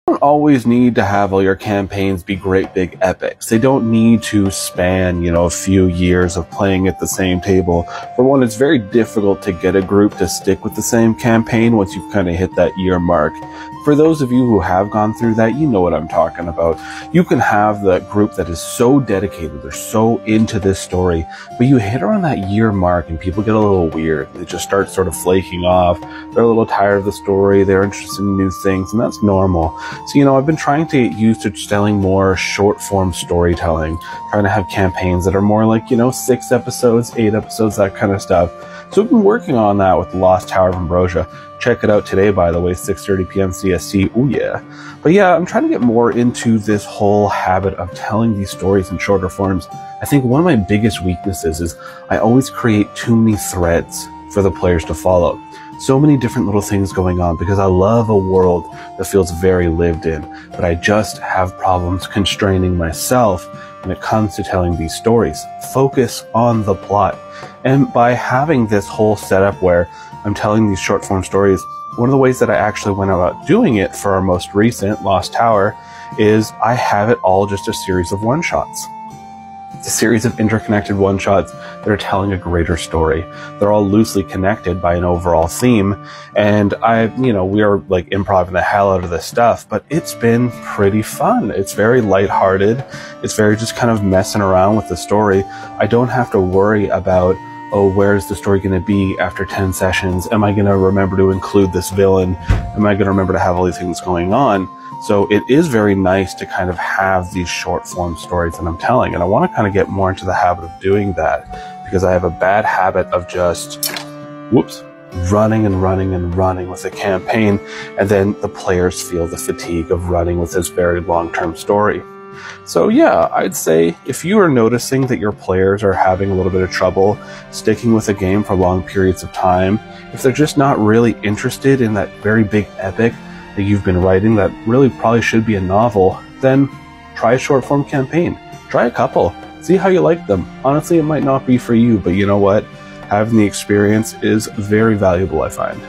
don't always need to have all your campaigns be great big epics. They don't need to span, a few years of playing at the same table. For one, it's very difficult to get a group to stick with the same campaign once you've kind of hit that year mark. For those of you who have gone through that, you know what I'm talking about. You can have the group that is so dedicated, they're so into this story, but you hit around that year mark and people get a little weird. They just start sort of flaking off. They're a little tired of the story. They're interested in new things, and that's normal. So, I've been trying to get used to telling more short form storytelling, trying to have campaigns that are more like, 6 episodes, 8 episodes, that kind of stuff. So we've been working on that with The Lost Tower of Ambrosia. Check it out today, by the way, 6:30 p.m. CST. Oh yeah. But yeah, I'm trying to get more into this whole habit of telling these stories in shorter forms. I think one of my biggest weaknesses is I always create too many threads for the players to follow. So many different little things going on because I love a world that feels very lived in, but I just have problems constraining myself when it comes to telling these stories. Focus on the plot. And by having this whole setup where I'm telling these short form stories, one of the ways that I actually went about doing it for our most recent Lost Tower is I have it all just a series of one-shots. It's a series of interconnected one-shots that are telling a greater story. They're all loosely connected by an overall theme, and we are like improvising the hell out of this stuff, but it's been pretty fun. It's very lighthearted. It's very just kind of messing around with the story. I don't have to worry about, where's the story going to be after 10 sessions? Am I going to remember to include this villain? Am I going to remember to have all these things going on? So it is very nice to kind of have these short form stories that I'm telling. And I want to kind of get more into the habit of doing that because I have a bad habit of just, running and running and running with a campaign. And then the players feel the fatigue of running with this very long-term story. So yeah, I'd say if you are noticing that your players are having a little bit of trouble sticking with a game for long periods of time, if they're just not really interested in that very big epic that you've been writing that really probably should be a novel, then try a short form campaign. Try a couple. See how you like them. Honestly, it might not be for you, but you know what? Having the experience is very valuable, I find.